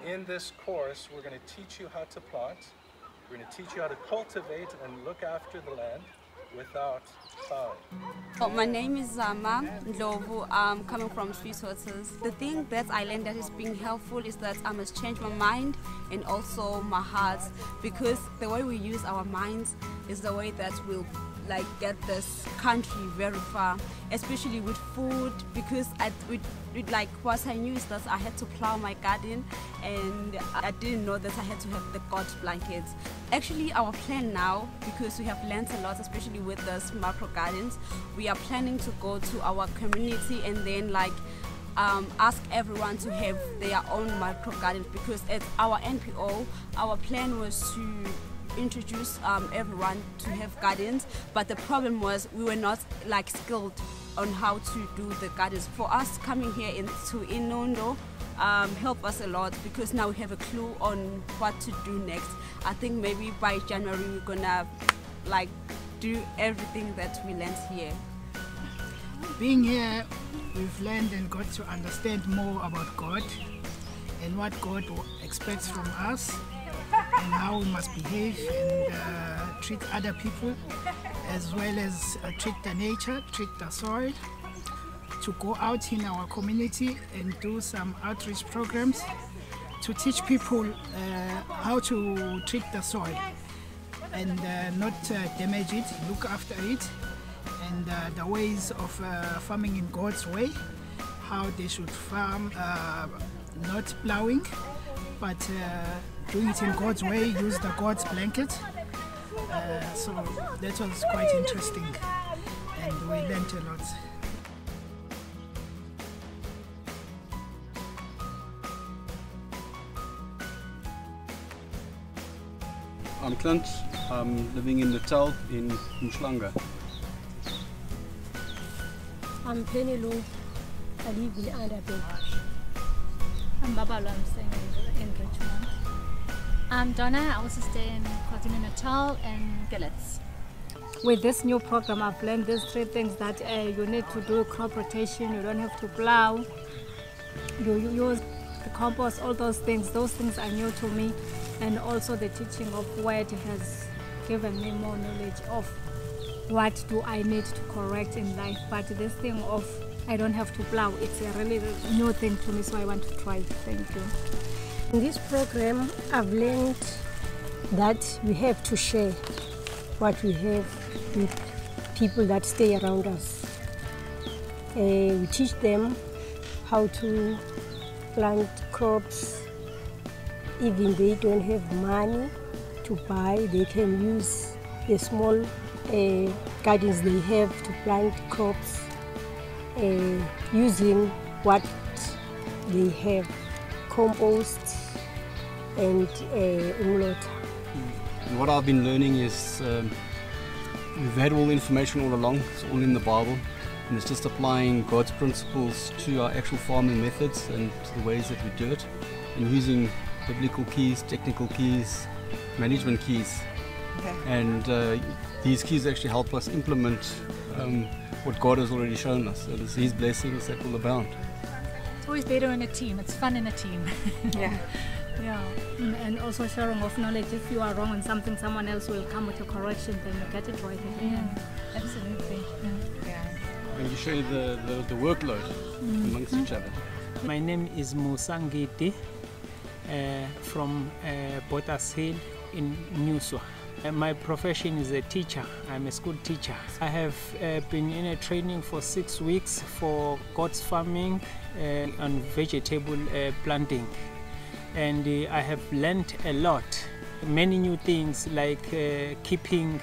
In this course, we're going to teach you how to plant. We're going to teach you how to cultivate and look after the land without plowing. Oh, my name is Zama Ndlovu. I'm coming from Swiss Waters. The thing that I learned that is being helpful is that I must change my mind and also my heart, because the way we use our minds is the way that we'll get this country very far, especially with food, because what I knew is that I had to plow my garden, and I didn't know that I had to have the God's blankets. Actually, our plan now, because we have learned a lot, especially with the micro gardens, we are planning to go to our community and then ask everyone to have their own micro gardens, because at our NPO, our plan was to introduce everyone to have gardens, but the problem was we were not skilled on how to do the gardens. For us, coming here into Inondo help us a lot, because now we have a clue on what to do next. I think maybe by January we're gonna do everything that we learned here. Being here, we've learned and got to understand more about God and what God expects from us, and how we must behave and treat other people, as well as treat the nature, treat the soil, to go out in our community and do some outreach programs to teach people how to treat the soil and not damage it, look after it, and the ways of farming in God's way, how they should farm, not plowing, but doing it in God's way, use the God's blanket. So that was quite interesting, and we learned a lot. I'm Clint. I'm living in Natal in Mhlanga. I'm Penny Lou. I live in Anderbeek. I'm Babalo. I'm staying in Richmond. I'm Donna. I also stay in KwaZulu-Natal and Gillets. With this new program, I've learned these 3 things that you need to do: crop rotation, you don't have to plow, you use the compost, all those things. Those things are new to me, and also the teaching of word has given me more knowledge of what do I need to correct in life. But this thing of I don't have to plow, it's a really new thing to me, so I want to try it. Thank you. In this program, I've learned that we have to share what we have with people that stay around us. We teach them how to plant crops. Even they don't have money to buy, they can use the small gardens they have to plant crops using what they have: compost and umlota. And what I've been learning is we've had all the information all along. It's all in the Bible, and it's just applying God's principles to our actual farming methods and the ways that we do it, and using biblical keys, technical keys, management keys. Okay. And these keys actually help us implement what God has already shown us. So it's His blessings that will abound. It's always better in a team. It's fun in a team. Yeah. Yeah. And also sharing of knowledge. If you are wrong on something, someone else will come with a correction, then you get it right again. Yeah, absolutely. Yeah. And you share the workload amongst each other. My name is Musangiti from Bottas Hill in Newswa. My profession is a teacher. I'm a school teacher. I have been in a training for 6 weeks for God's farming and vegetable planting. And I have learned a lot, many new things, like keeping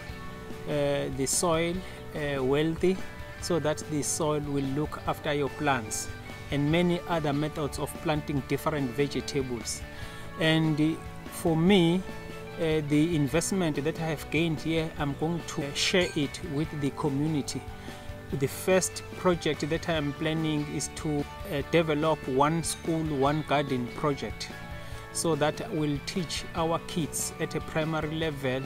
the soil wealthy so that the soil will look after your plants, and many other methods of planting different vegetables. And for me, the investment that I have gained here, I'm going to share it with the community. The first project that I am planning is to develop one school, one garden project, so that will teach our kids at a primary level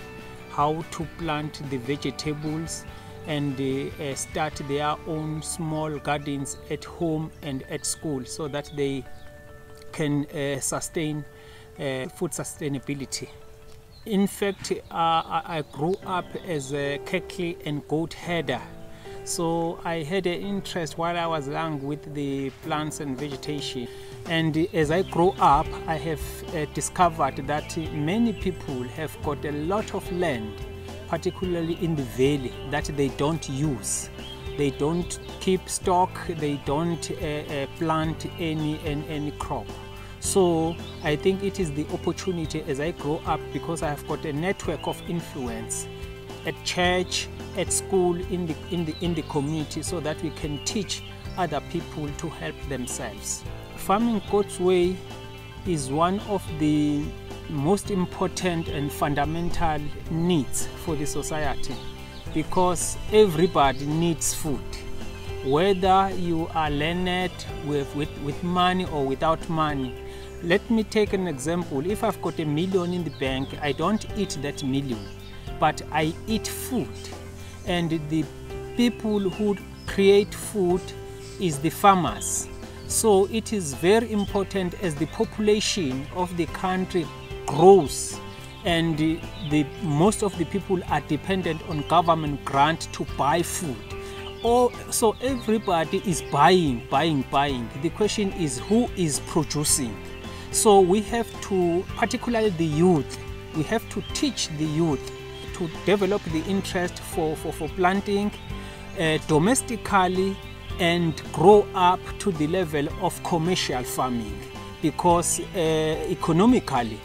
how to plant the vegetables and start their own small gardens at home and at school, so that they can sustain food sustainability. In fact, I grew up as a cattle and goat herder. So I had an interest while I was young with the plants and vegetation. And as I grow up, I have discovered that many people have got a lot of land, particularly in the valley, that they don't use. They don't keep stock, they don't plant any crop. So I think it is the opportunity as I grow up, because I have got a network of influence at church, at school, in the community, so that we can teach other people to help themselves. Farming God's way is one of the most important and fundamental needs for the society, because everybody needs food. Whether you are learned with money or without money. Let me take an example. If I've got $1 million in the bank, I don't eat that $1 million, but I eat food. And the people who create food is the farmers. So it is very important as the population of the country grows and most of the people are dependent on government grant to buy food. So everybody is buying. The question is, who is producing? So we have to, particularly the youth, we have to teach the youth to develop the interest for planting domestically and grow up to the level of commercial farming, because economically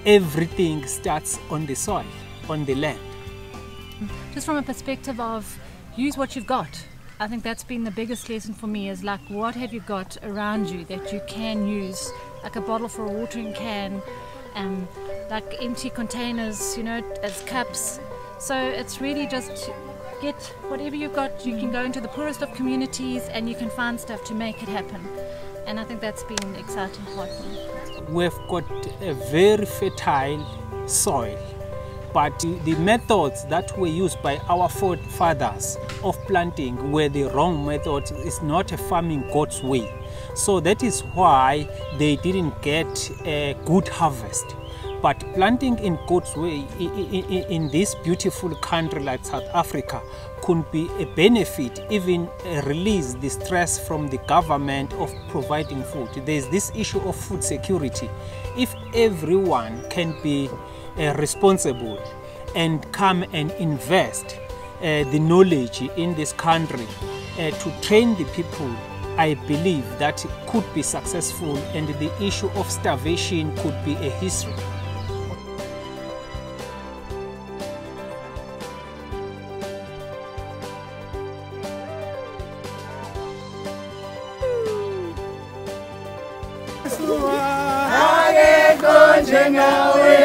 everything starts on the soil, on the land. Just from a perspective of use what you've got. I think that's been the biggest lesson for me, is like, what have you got around you that you can use, like a bottle for a watering can, like empty containers, you know, as cups. So it's really just get whatever you've got. You can go into the poorest of communities and you can find stuff to make it happen. And I think that's been an exciting part for me. We've got a very fertile soil, but the methods that were used by our forefathers of planting were the wrong methods. It's not a farming God's way. So that is why they didn't get a good harvest. But planting in God's way in this beautiful country like South Africa could be a benefit, even release the stress from the government of providing food. There's this issue of food security. If everyone can be responsible and come and invest the knowledge in this country to train the people, I believe that it could be successful and the issue of starvation could be a history. Konje ngawe